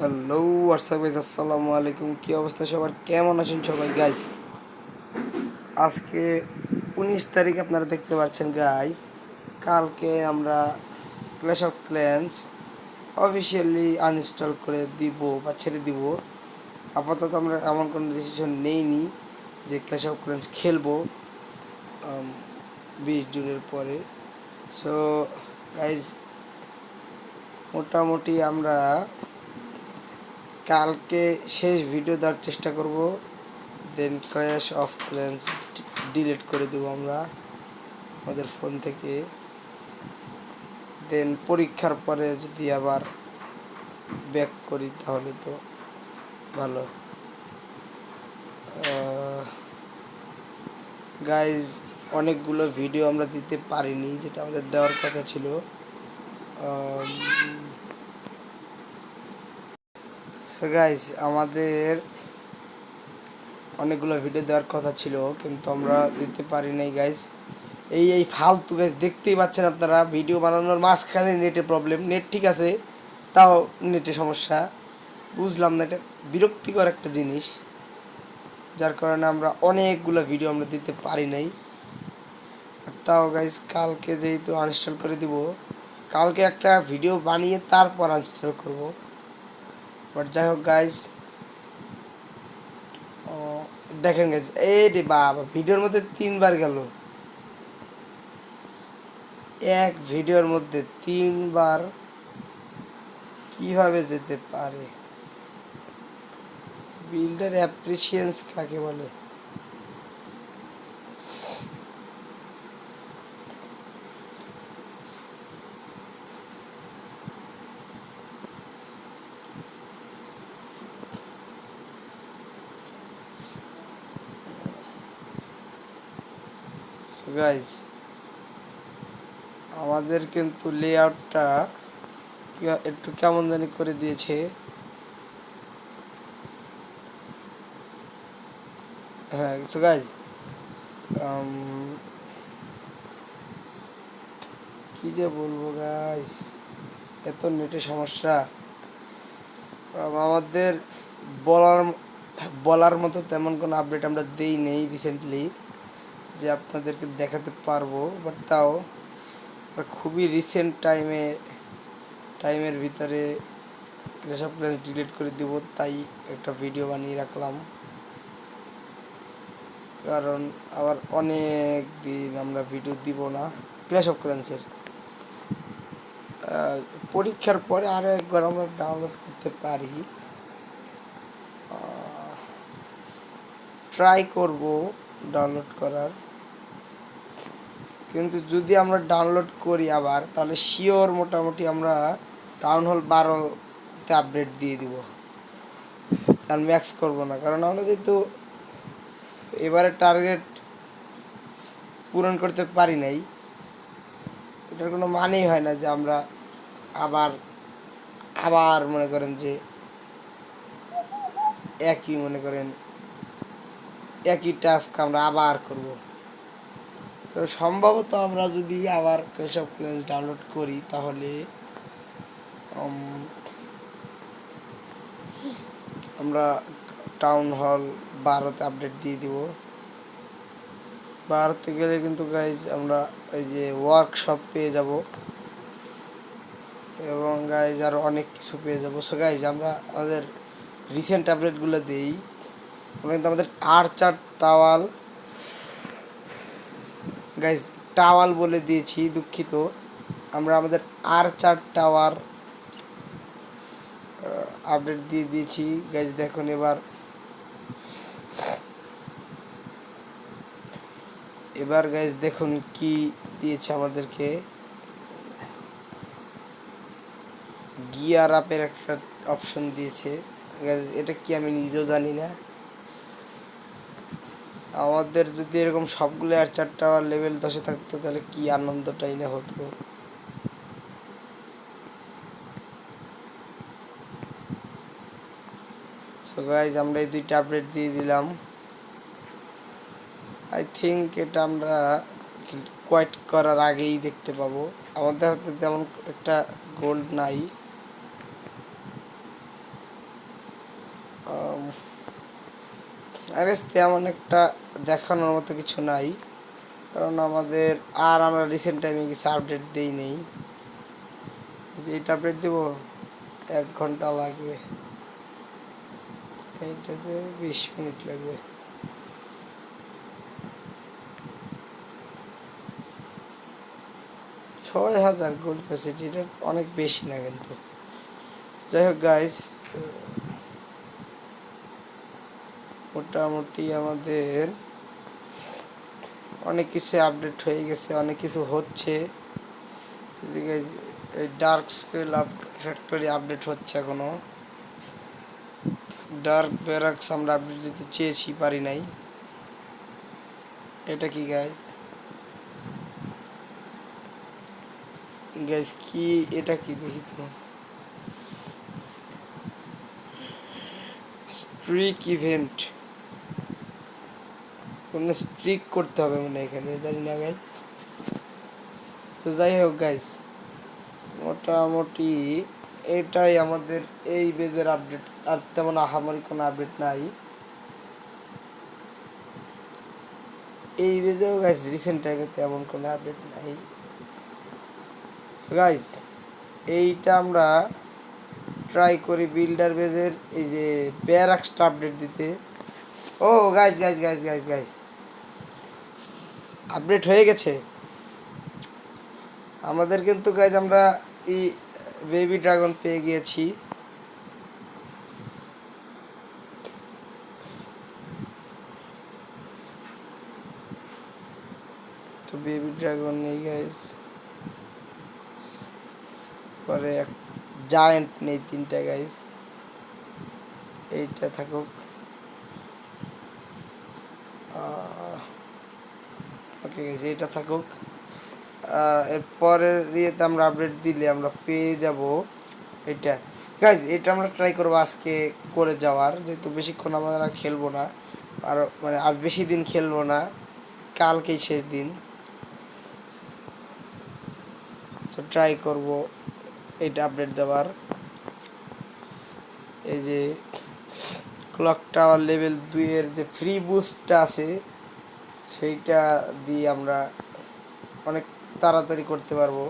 Hello WhatsApp guys, আসসালামু আলাইকুম। কী অবস্থা সবার, কেমন আছেন সবাই গাইজ? আজকে 19 তারিখ, আপনারা দেখতে পাচ্ছেন গাইজ। কালকে আমরা clash of clans officially uninstall করে দিব বা ছেড়ে দিব। আপাতত আমরা এমন কোনো ডিসিশন নেইনি যে ক্ল্যাশ অফ ক্ল্যান্স খেলবো 20 জুনের পরে। সো গাইজ, মোটামুটি আমরা কালকে শেষ ভিডিও দেওয়ার চেষ্টা করব, দেন ক্র্যাশ অফ ক্ল্যান্স ডিলিট করে দেবো আমরা আমাদের ফোন থেকে। দেন পরীক্ষার পরে যদি আবার ব্যাক করি তাহলে তো ভালো। গাইজ, অনেকগুলো ভিডিও আমরা দিতে পারিনি যেটা আমাদের দেওয়ার কথা ছিল। সো গাইজ, আমাদের অনেকগুলো ভিডিও দেওয়ার কথা ছিল কিন্তু আমরা দিতে পারি নাই গাইজ। এই ফালতু গাইজ, দেখতেই পাচ্ছেন আপনারা, ভিডিও বানানোর মাঝখানে নেটের প্রবলেম। নেট ঠিক আছে, তাও নেটে সমস্যা। বুঝলাম না, এটা বিরক্তিকর একটা জিনিস, যার কারণে আমরা অনেকগুলো ভিডিও আমরা দিতে পারি নাই। তাও গাইজ, কালকে যেহেতু আনইনস্টল করে দিব, কালকে একটা ভিডিও বানিয়ে তারপর আনইনস্টল করব। বাট যাই হোক গাইজ, দেখেন গাইজ, এই রে বাবা, ভিডিওর মধ্যে 3বার গেল। এক ভিডিওর মধ্যে 3বার কিভাবে যেতে পারে? বিল্ডার অ্যাপ্রিসিয়েন্স কাকে বলে? সো গাইজ, আমাদের কিন্তু লেআউটটা একটু কেমন জানি করে দিয়েছে। হ্যাঁ, সো গাইজ, কি যে বলবো গাইজ, এত নেটের সমস্যা। আমাদের বলার বলার মতো তেমন কোনো আপডেট আমরা দেই নেই রিসেন্টলি যে আপনাদেরকে দেখাতে পারবো। বাট তাও খুবই রিসেন্ট টাইমের ভিতরে ক্ল্যাশ অফ ক্ল্যান্স ডিলিট করে দিব, তাই একটা ভিডিও বানিয়ে রাখলাম। কারণ আবার অনেক দিন আমরা ভিডিও দিব না ক্ল্যাশ অফ ক্ল্যান্সের। পরীক্ষার পরে আরও একবার আমরা ডাউনলোড করতে পারি, ট্রাই করব ডাউনলোড করার। কিন্তু যদি আমরা ডাউনলোড করি আবার, তাহলে শিওর মোটামুটি আমরা টাউন হল 12-তে আপডেট দিয়ে দিব, আর ম্যাক্স করব না। কারণ আমরা যেহেতু এবারে টার্গেট পূরণ করতে পারি নাই, এটার কোনো মানেই হয় না যে আমরা আবার আবার মনে করেন যে একই টাস্ক আমরা আবার করব। তো সম্ভবত আমরা যদি আবার ক্ল্যাশ অফ ক্ল্যান্স ডাউনলোড করি তাহলে আমরা টাউন হল 12-তে আপডেট দিয়ে দিব। 12-তে গেলে কিন্তু গাইজ আমরা এই যে ওয়ার্কশপ পেয়ে যাব এবং গাইজ আরও অনেক কিছু পেয়ে যাব। সো গাইজ, আমরা আমাদের রিসেন্ট আপডেটগুলো দিই। আমরা কিন্তু আমাদের আর্চার টাওয়াল, গাইজ টাওয়াল বলে দিয়েছি, দুঃখিত। আমরা আমাদের আর্চার টাওয়ার আপডেট দিয়ে দিয়েছি গাইজ। দেখুন এবার গাইজ দেখুন কি দিয়েছে আমাদেরকে। গিয়ার আপের একটা অপশন দিয়েছে গাইজ, এটা কি আমি নিজেও জানি না। আমাদের যদি এরকম সবগুলো আর্চার টাওয়ার লেভেল 10-এ থাকতো তাহলে কি আনন্দটাই না হতো। সো গাইজ, আমরা এই 2টা আপডেট দিয়ে দিলাম। আই থিঙ্ক এটা আমরা কোয়াইট করার আগেই দেখতে পাবো। আমাদের হাতে তেমন একটা গোল্ড নাই। আর তেমন একটা দেখানোর মতো কিছু নাই, কারণ আমাদের আর আমরা রিসেন্ট টাইমে কিছু আপডেট দিই নেই। যে এটা আপডেট দেবো 1 ঘন্টা লাগবে, এইটাতে 20 মিনিট লাগবে। ছয় হাজার গোল্ড ক্যাপাসিটি, এটা অনেক বেশি না কিন্তু। যাই হোক গাইস, মোটামুটি আমাদের অনেক কিছু আপডেট হয়ে গেছে, অনেক কিছু হচ্ছে। এই ডার্ক স্পেল ফ্যাক্টরি আপডেট হচ্ছে এখনো। ডার্ক ব্যারাক্স আমরা আপডেট দিতে চেয়েছি, পারি নাই। এটা কি গাইস, গাইস কি এটা কি দেখি তো। স্ট্রিক ইভেন্ট, কোন স্ট্রিক করতে হবে মানে এখানে, জানি না গাইস। তো যাই হোক গাইস, মোটামুটি এটাই আমাদের এই বেজের আপডেট। আর তেমন আহামরি কোনো আপডেট নাই এই বেজেও গাইস। রিসেন্ট টাইমে তেমন কোনো আপডেট নাই। সো গাইস, এইটা আমরা ট্রাই করি বিল্ডার বেজের এই যে ব্যারাক্সটা আপডেট দিতে। ও guys guys guys guys guys, update হয়ে গেছে আমাদের কিন্তু গাইস। আমরা এই বেবি ড্রাগন পেয়ে গিয়েছি। তো বেবি ড্রাগন নেই গাইস, পরে জায়েন্ট নেই 3টা গাইস। এইটা থাকুক। ওকে গাইস, এইটা থাকুক। এরপরের ইয়েতে আমরা আপডেট দিলে আমরা পেয়ে যাব এটা গাইস। এটা আমরা ট্রাই করবো আজকে করে যাওয়ার, যেহেতু বেশিক্ষণ আমরা খেলবো না, আর মানে আর বেশি দিন খেলবো না, কালকেই শেষ দিন। সো ট্রাই করব এটা আপডেট দেওয়ার। এই যে ক্লক টাওয়ার লেভেল 2-এর যে ফ্রি বুস্টটা আছে, সেইটা দিয়ে আমরা অনেক তাড়াতাড়ি করতে পারবো।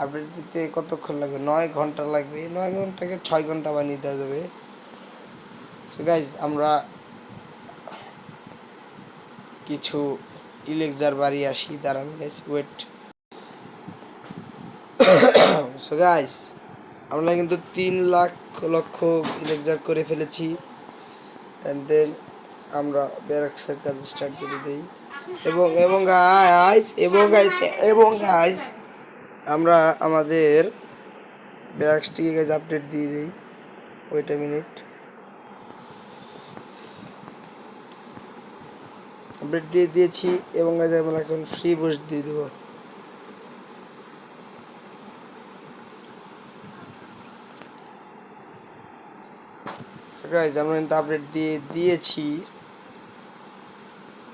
আপডেট দিতে কতক্ষণ লাগবে? 9 ঘন্টা লাগবে। 9 ঘন্টাকে 6 ঘন্টা বানিয়ে দেওয়া যাবে। সো গাইজ, আমরা কিছু ইলেকজার বাড়ি আসি, দাঁড়ান গাইজ, ওয়েট। সো গাইজ, আমরা কিন্তু 3 লক্ষ ইলেকজার করে ফেলেছি। অ্যান্ড দেন আমরা ব্যারাক্সের কাজ স্টার্ট করে দিই। এবং গাইজ আমরা আমাদের ব্যারাক্সটিকে গাইজ আপডেট দিয়ে দিই। ওয়েট এ মিনিট, আপডেট দিয়ে দিয়েছি। এবং গাইজ আমরা এখন ফ্রি বুস্ট দিয়ে দেবো। গাইজ আমরা কিন্তু আপডেট দিয়ে দিয়েছি।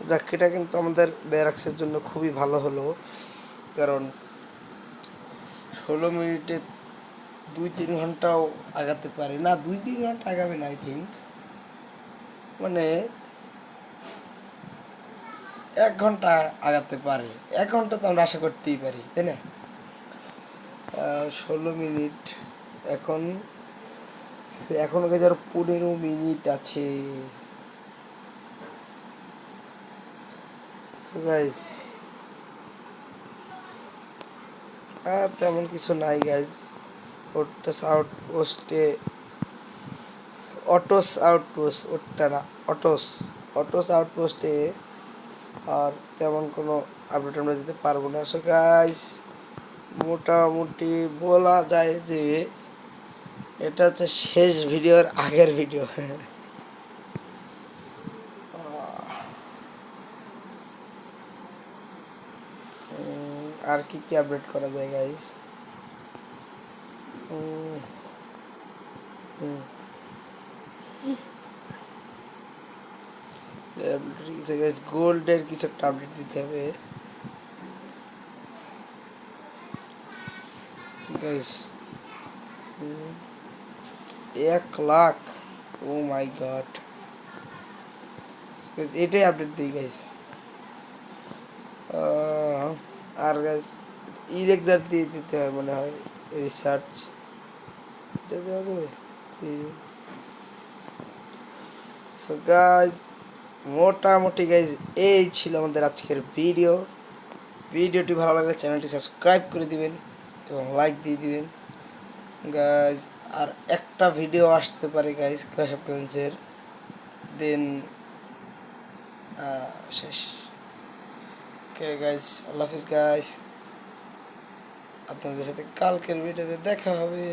যাক, এটা কিন্তু আমাদের ব্যারাক্সের জন্য খুবই ভালো হলো, কারণ 16 মিনিটে 2-3 ঘন্টাও আগাতে পারে না। 2-3 ঘন্টা আগাবে না, আই থিঙ্ক। মানে 1 ঘন্টা আগাতে পারে। 1 ঘন্টা তো আমরা আশা করতেই পারি, তাই না? 16 মিনিট, এখনো গেছে আর 15 মিনিট আছে। গাইজ আর তেমন কিছু নাই গাইজ। ওটস আউটপোস্টে ওটা না, অটোস আউটপোস্টে আর তেমন কোনো আপডেট আমরা দিতে পারবো না। সো গাইজ, মোটামুটি বলা যায় যে এটা হচ্ছে শেষ ভিডিওর আগের ভিডিও। আর কি কি আপডেট করা যায় গাইজ? গোল্ডের কিছু একটা আপডেট দিতে হবে গাইজ। 1 লাখ ও মাই গড, এটাই আপডেট দিই গাইস। আর গাইস ইরেকজার দিয়ে দিতে হয় মনে হয়, রিসার্চ এটা দেওয়া যাবে। সো গাইস মোটামুটি গাইস এই ছিল আমাদের আজকের ভিডিওটি ভালো লাগলে চ্যানেলটি সাবস্ক্রাইব করে দিবেন এবং লাইক দিয়ে দিবেন গাইস। আর একটা ভিডিও আসতে পারে গাইস ক্ল্যাশ অফ ক্ল্যান্সের, দেন শেষ। ওকে গাইস, আল্লাহ হাফিজ গাইস, আপনাদের সাথে কালকের ভিডিওতে দেখা হবে।